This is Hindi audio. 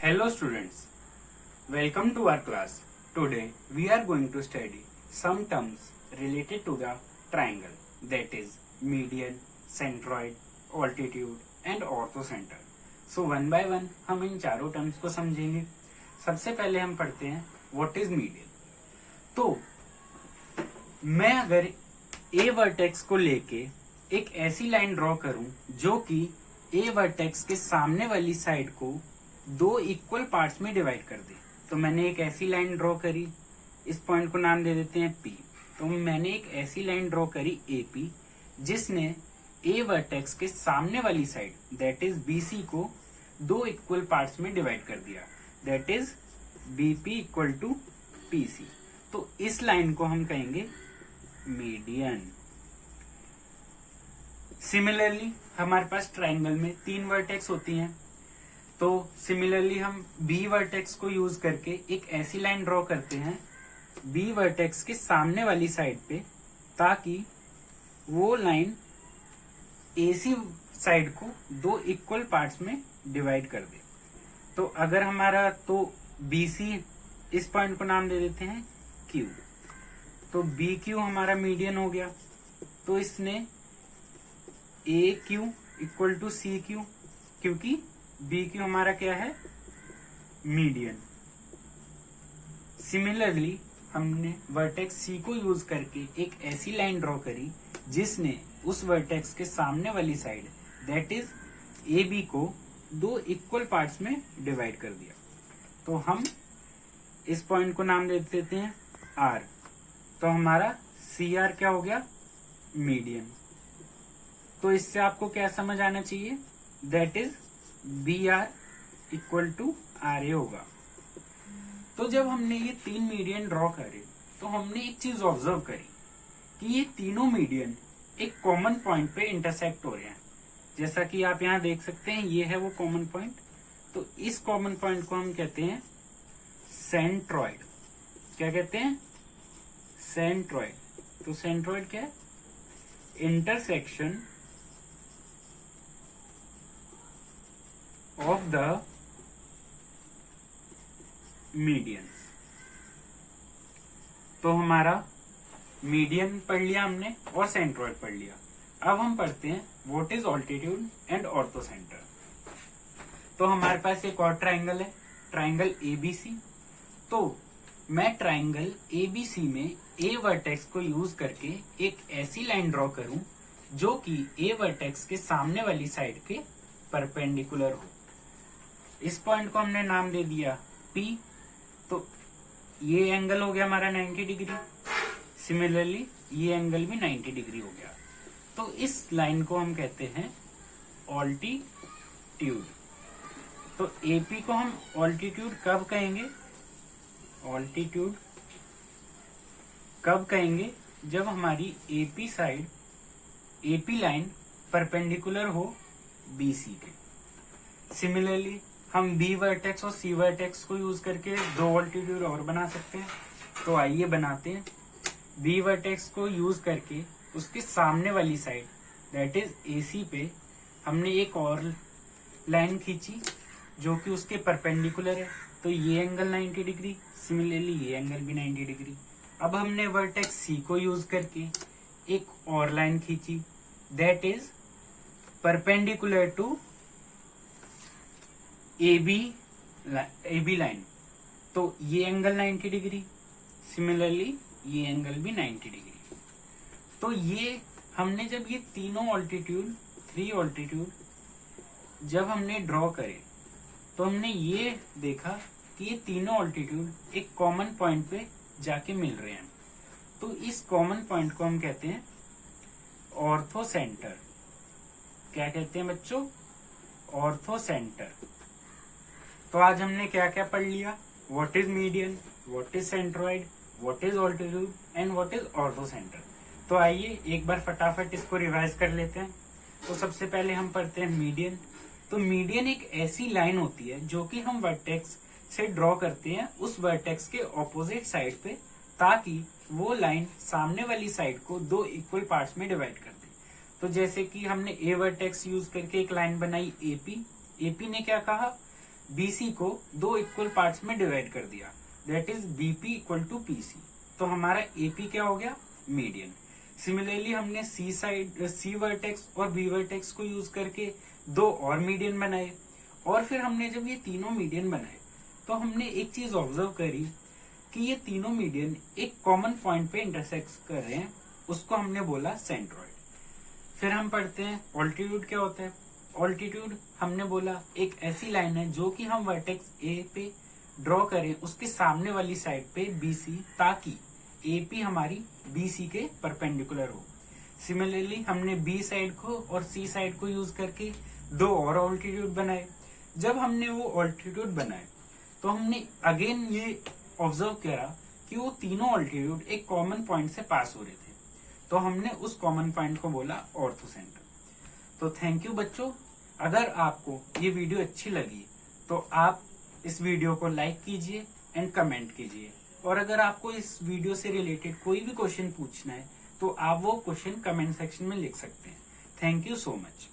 Hello students, welcome to our class. Today we are going to study some terms related to the triangle, that is median, centroid, altitude and orthocenter. So one by one हम इन चारों टर्म्स को समझेंगे. सबसे पहले हम पढ़ते हैं व्हाट इज मीडियन. तो मैं अगर ए वर्टेक्स को लेके एक ऐसी लाइन ड्रॉ करूं जो कि ए वर्टेक्स के सामने वाली साइड को दो इक्वल पार्ट्स में डिवाइड कर दे, तो मैंने एक ऐसी लाइन ड्रॉ करी. इस पॉइंट को नाम दे देते हैं पी. तो मैंने एक ऐसी लाइन ड्रॉ करी ए पी जिसने ए वर्टेक्स के सामने वाली side that is B C को दो इक्वल पार्ट्स में डिवाइड कर दिया, that is B P equal to P C. तो इस लाइन को हम कहेंगे मीडियन. सिमिलरली हमारे पास ट्राइंगल में तीन वर्टेक्स होती हैं, तो सिमिलरली हम बी वर्टेक्स को यूज करके एक ऐसी लाइन ड्रॉ करते हैं बी वर्टेक्स के सामने वाली साइड पे, ताकि वो लाइन एसी साइड को दो इक्वल पार्ट्स में डिवाइड कर दे. तो अगर हमारा तो बी सी, इस पॉइंट को नाम दे देते हैं क्यू. तो बी क्यू हमारा मीडियन हो गया. तो इसने A Q equal to C Q, क्योंकि बी क्यू हमारा क्या है, मीडियन. सिमिलरली हमने वर्टेक्स सी को यूज करके एक ऐसी लाइन ड्रॉ करी जिसने उस वर्टेक्स के सामने वाली side that is A B को दो इक्वल पार्ट्स में डिवाइड कर दिया. तो हम इस पॉइंट को नाम दे देते हैं आर. तो हमारा सी आर क्या हो गया, मीडियन. तो इससे आपको क्या समझ आना चाहिए, that is B R equal to R A होगा. तो जब हमने ये तीन मीडियन ड्रॉ करे तो हमने एक चीज ऑब्जर्व करी कि ये तीनों मीडियन एक कॉमन पॉइंट पे इंटरसेक्ट हो रहे हैं. जैसा कि आप यहाँ देख सकते हैं, ये है वो कॉमन पॉइंट. तो इस कॉमन पॉइंट को हम कहते हैं सेंट्रॉइड. क्या कहते हैं, सेंट्रॉइड. तो सेंट्रॉइड क्या है, इंटरसेक्शन ऑफ द मीडियंस. तो हमारा मीडियन पढ़ लिया हमने और सेंट्रॉइड पढ़ लिया. अब हम पढ़ते हैं व्हाट इज ऑल्टीट्यूड एंड ऑर्थोसेंटर. तो हमारे पास एक और ट्राइंगल है, ट्राइंगल एबीसी. तो मैं ट्राइंगल एबीसी में ए वर्टेक्स को यूज करके एक ऐसी लाइन ड्रॉ करूं जो कि ए वर्टेक्स के सामने वाली साइड के परपेंडिकुलर हो. इस पॉइंट को हमने नाम दे दिया P. तो ये एंगल हो गया हमारा 90 डिग्री. सिमिलरली ये एंगल भी 90 डिग्री हो गया. तो इस लाइन को हम कहते हैं ऑल्टीट्यूड. तो AP को हम ऑल्टीट्यूड कब कहेंगे, ऑल्टीट्यूड कब कहेंगे, जब हमारी AP side, AP line perpendicular हो BC के. सिमिलरली हम बी वर्टेक्स और सी वर्टेक्स को यूज करके दो ऑल्टीट्यूड और बना सकते हैं. तो आइए बनाते हैं. बी वर्टेक्स को यूज करके उसके सामने वाली साइड दैट इज AC पे हमने एक और लाइन खींची जो कि उसके परपेंडिकुलर है. तो ये एंगल 90 डिग्री, सिमिलरली ये एंगल भी 90 डिग्री. अब हमने वर्टेक्स सी को यूज करके एक और लाइन खींची that is perpendicular to AB line. तो ये एंगल 90 डिग्री, सिमिलरली ये एंगल भी 90 डिग्री. तो ये हमने जब ये तीनों ऑल्टीट्यूड, थ्री ऑल्टीट्यूड जब हमने ड्रॉ करे तो हमने ये देखा कि ये तीनों ऑल्टीट्यूड एक कॉमन पॉइंट पे जाके मिल रहे हैं. तो इस कॉमन पॉइंट को हम कहते हैं ऑर्थोसेंटर. क्या कहते हैं बच्चों, ऑर्थोसेंटर. तो आज हमने क्या क्या पढ़ लिया, what is median, what is centroid, what is altitude and what is orthocentre. तो आइए एक बार फटाफट इसको रिवाइज कर लेते हैं. तो सबसे पहले हम पढ़ते हैं मीडियन. तो मीडियन एक ऐसी लाइन होती है जो कि हम वर्टेक्स से ड्रॉ करते हैं उस वर्टेक्स के ऑपोजिट साइड पे, ताकि वो लाइन सामने वाली साइड को दो इक्वल पार्ट्स में डिवाइड कर दे. तो जैसे कि हमने ए वर्टेक्स यूज करके एक लाइन बनाई एपी. एपी ने क्या कहा, BC को दो इक्वल पार्ट्स में डिवाइड कर दिया, that is BP equal to PC। तो हमारा AP क्या हो गया, मीडियन। सिमिलरली हमने C वर्टेक्स और B वर्टेक्स को यूज करके दो और मीडियन बनाए, और फिर हमने जब ये तीनों मीडियन बनाए तो हमने एक चीज ऑब्जर्व करी कि ये तीनों मीडियन एक कॉमन पॉइंट पे इंटरसेक्ट कर रहे हैं, उसको हमने बोला सेंट्रॉइड। फिर हम पढ़ते हैं ऑल्टीट्यूड क्या होता है। ऑल्टीट्यूड हमने बोला एक ऐसी लाइन है जो कि हम वर्टेक्स A पे ड्रॉ करें उसके सामने वाली साइड पे BC, ताकि AP हमारी BC के परपेंडिकुलर हो। सिमिलरली हमने B साइड को और C साइड को यूज करके दो और ऑल्टीट्यूड बनाए। जब हमने वो ऑल्टीट्यूड बनाए तो हमने अगेन ये ऑब्जर्व करा कि वो तीनों ऑल्टीट्यूड एक कॉमन पॉइंट से पास हो रहे थे, तो हमने उस कॉमन पॉइंट को बोला ऑर्थोसेंटर। तो थैंक यू बच्चों, अगर आपको ये वीडियो अच्छी लगी तो आप इस वीडियो को लाइक कीजिए एंड कमेंट कीजिए, और अगर आपको इस वीडियो से रिलेटेड कोई भी क्वेश्चन पूछना है तो आप वो क्वेश्चन कमेंट सेक्शन में लिख सकते हैं। Thank you so much.